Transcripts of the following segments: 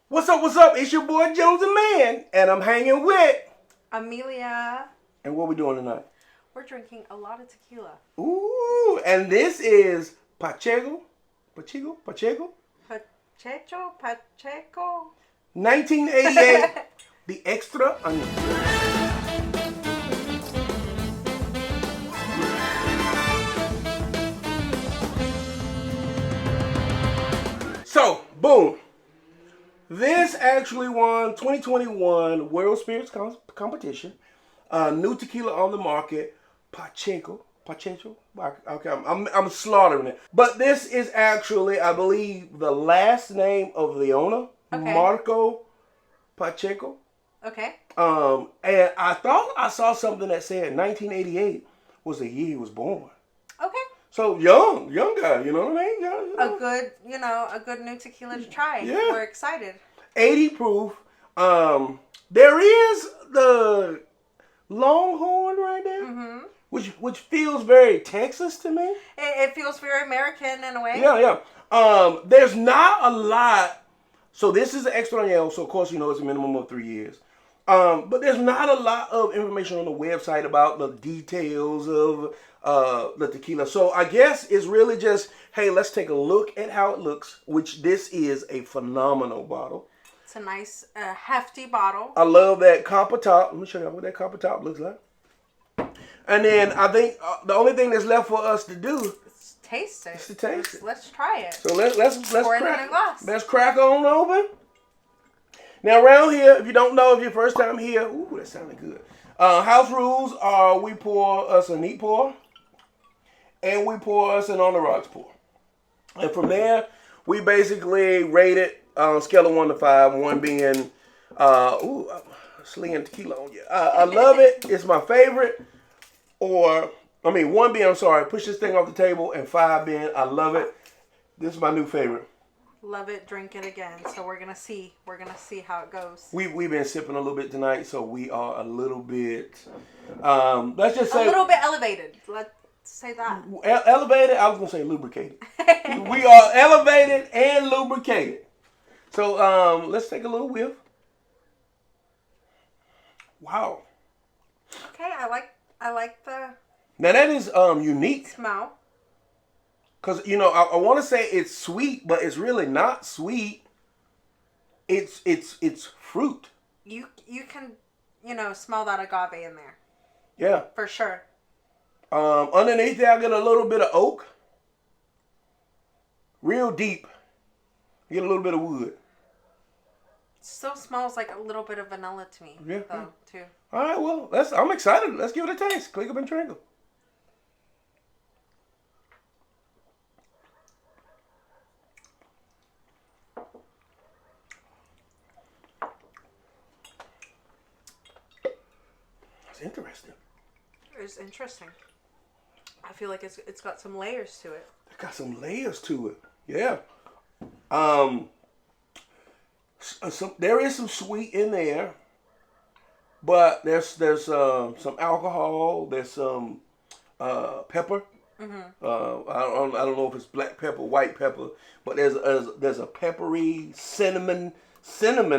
What's up, what's up? It's your boy Jones N Mann, and I'm hanging with Amelia. And what we doing tonight? We're drinking a lot of tequila. Ooh, and this is Pacheco, 1988, the extra onion. So, boom. This actually won 2021 World Spirits Competition. New tequila on the market, Pacheco. Okay, I'm slaughtering it. But this is actually, I believe, the last name of the owner, okay. Marco Pacheco. Okay. And I thought I saw something that said 1988 was the year he was born. Okay. So young guy, you know what I mean? A good new tequila to try. Yeah. We're excited. 80 proof. There is the Longhorn right there, which feels very Texas to me. It feels very American in a way. Yeah. There's not a lot. So this is an extra añejo, so of course it's a minimum of 3 years. But there's not a lot of information on the website about the details of the tequila. So I guess it's really just, hey, let's take a look at how it looks, which this is a phenomenal bottle. It's a nice, hefty bottle. I love that copper top. Let me show you what that copper top looks like. And then I think the only thing that's left for us to do is taste it. Is to taste it. Let's try it. So let's pour crack it in a glass. Let's crack on open. Now around here, if you don't know, if you're first time here, ooh, that sounded good. House rules are we pour us a neat pour, and we pour us an on the rocks pour, and from there we basically rate it on a scale of 1 to 5. 1 being, slinging tequila on you. I love it. It's my favorite. 1 being, I'm sorry, push this thing off the table, and 5 being, I love it. This is my new favorite. Love it, drink it again. So we're gonna see how it goes. We've been sipping a little bit tonight, so we are a little bit, let's just say, a little bit elevated. Let's say that. Elevated. I was gonna say lubricated. We are elevated and lubricated. So let's take a little whiff. Wow. Okay, I like the. Now that is unique. Smell. Because, I want to say it's sweet, but it's really not sweet. It's fruit. You can, smell that agave in there. Yeah. For sure. Underneath there, I get a little bit of oak. Real deep. I get a little bit of wood. It still smells like a little bit of vanilla to me, though, too. All right, well, I'm excited. Let's give it a taste. Click up and trickle. Interesting. It's interesting. I feel like it's got some layers to it. It got some layers to it. Yeah. There is some sweet in there, but there's some alcohol. There's some pepper. I don't know if it's black pepper, white pepper, but there's a peppery cinnamon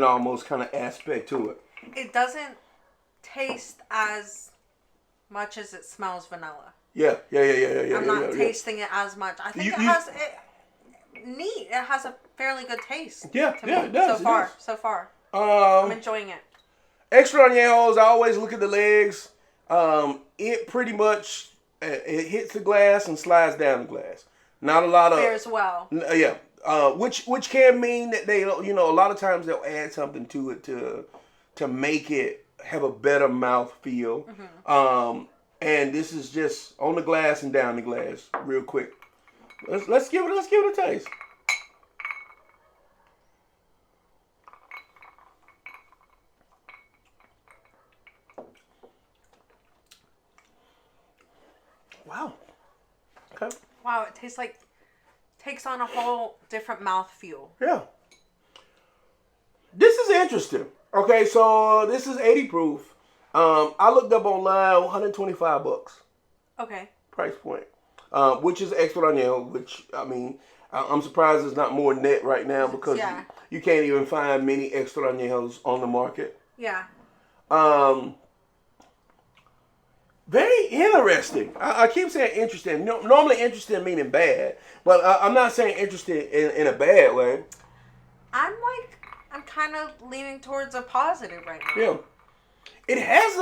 almost kind of aspect to it. It doesn't taste as much as it smells vanilla. Yeah. I'm not tasting it as much. I think it has a fairly good taste. Yeah, to me it does. So far. I'm enjoying it. Extra añejos, I always look at the legs. It pretty much it hits the glass and slides down the glass. Not a lot of fares well. Yeah. Which can mean that they, a lot of times they'll add something to it to make it have a better mouth feel. And this is just on the glass and down the glass real quick. Let's give it a taste. Wow. Okay. Wow, it takes on a whole different mouth feel. Yeah. This is interesting. Okay, so this is 80 proof. I looked up online, $125. Okay. Price point. Which is extra añejo, which, I'm surprised there's not more net right now because you can't even find many extra añejos on the market. Yeah. Very interesting. I keep saying interesting. Normally interesting meaning bad, but I'm not saying interested in a bad way. I'm kind of leaning towards a positive right now. Yeah. It has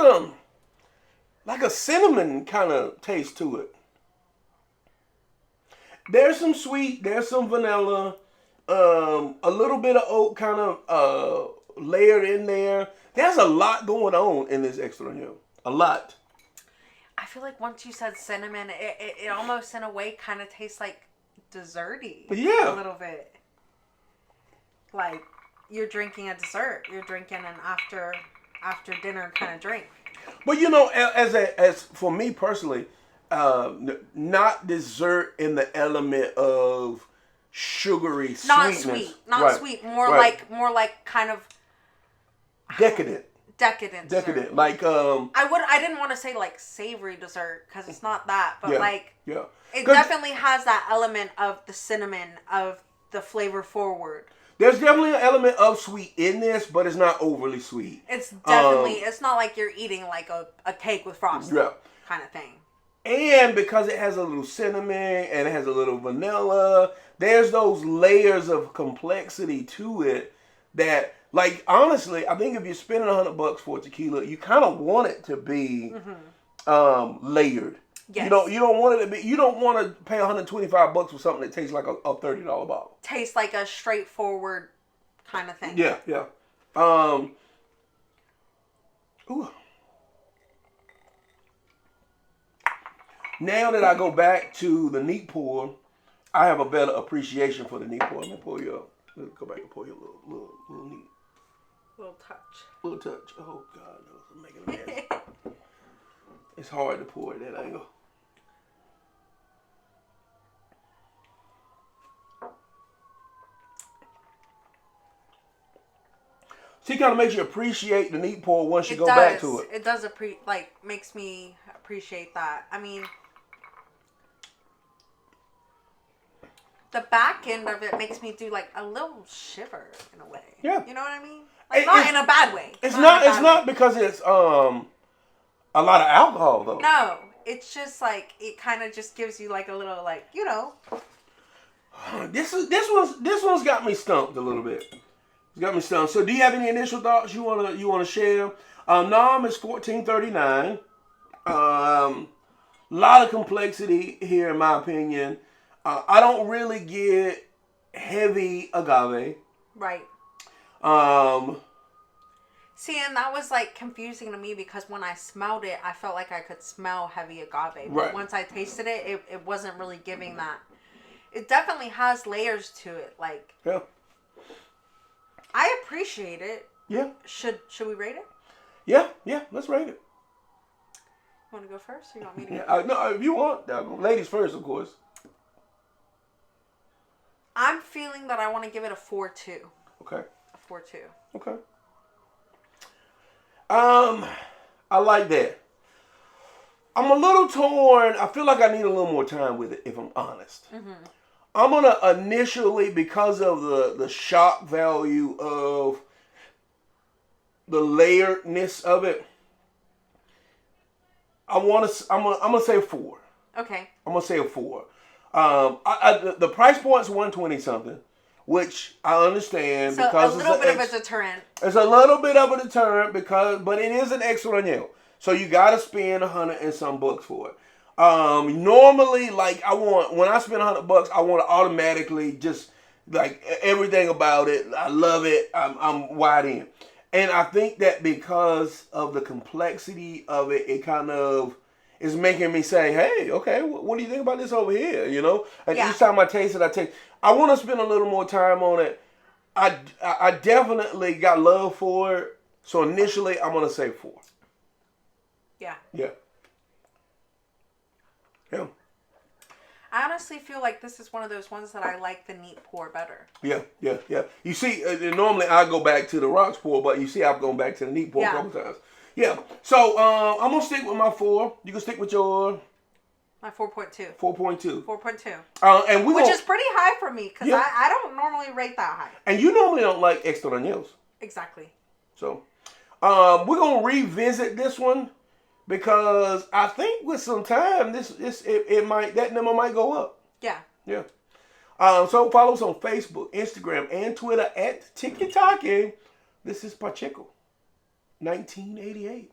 like a cinnamon kind of taste to it. There's some sweet, there's some vanilla, a little bit of oak kind of layered in there. There's a lot going on in this extra añejo. A lot. I feel like once you said cinnamon, it almost in a way kind of tastes like desserty. Yeah. A little bit. Like you're drinking a dessert. You're drinking an after dinner kind of drink. But you know, as for me personally, not dessert in the element of sugary sweetness. Not sweet. More like kind of decadent. Decadent. Like I didn't want to say like savory dessert because it's not that, but it definitely has that element of the cinnamon, of the flavor forward. There's definitely an element of sweet in this, but it's not overly sweet. It's definitely it's not like you're eating like a cake with frosting kind of thing. And because it has a little cinnamon and it has a little vanilla, there's those layers of complexity to it that, like, honestly, I think if you're spending $100 for a tequila, you kind of want it to be layered. Yes. You don't want it to be. You don't want to pay $125 for something that tastes like a $30 bottle. Tastes like a straightforward kind of thing. Yeah. Ooh. Now that I go back to the neat pour, I have a better appreciation for the neat pour. Let me pour you up. Let's go back and pour you a little neat. Little touch. Oh God, no, I'm making a mess. It's hard to pour at that angle. See, kind of makes you appreciate the neat pour once you go back to it. It does makes me appreciate that. I mean, the back end of it makes me do like a little shiver in a way. Yeah. You know what I mean? Like not in a bad way. It's not because it's a lot of alcohol though. No, it's just like it kind of just gives you like a little This one's got me stumped a little bit. It's got me stumped. So, do you have any initial thoughts you wanna share? Nom is $14.39. Lot of complexity here in my opinion. I don't really get heavy agave. Right. See, and that was like confusing to me because when I smelled it, I felt like I could smell heavy agave. But right. Once I tasted it, it wasn't really giving that. It definitely has layers to it. Like, yeah. I appreciate it. Yeah. Should we rate it? Yeah. Let's rate it. You want to go first, or you want me to? Yeah, no, if you want, ladies first, of course. I'm feeling that I want to give it a 4.2. Okay. A 4.2. Okay. I like that. I'm a little torn. I feel like I need a little more time with it, if I'm honest. Mm-hmm. I'm gonna initially, because of the shock value of the layeredness of it, I'm gonna say a 4. Okay. I'm gonna say a 4. The price point's $120 something, which I understand so because a little bit of a deterrent. It's a little bit of a deterrent but it is an extra añejo, so you gotta spend $100 and some bucks for it. Normally, like when I spend $100, I want to automatically just like everything about it. I love it. I'm wide in, and I think that because of the complexity of it, it kind of is making me say, hey, okay, what do you think about this over here? You know, and each time I taste it, I want to spend a little more time on it. I definitely got love for it. So initially, I'm going to say 4. Yeah. Yeah. I honestly feel like this is one of those ones that I like the neat pour better. Yeah. You see, normally I go back to the rocks pour, but you see I've gone back to the neat pour a couple times. Yeah. So I'm going to stick with my 4. You can stick with your... My 4.2. 4.2. 4.2. Which is pretty high for me because I don't normally rate that high. And you normally don't like extraños. Exactly. So, we're gonna revisit this one because I think with some time, that number might go up. Yeah. Yeah. So follow us on Facebook, Instagram, and Twitter at TikTok. This is Pacheco, 1988.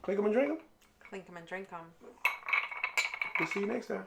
Click them and drink them. Clink them and drink them. We'll see you next time.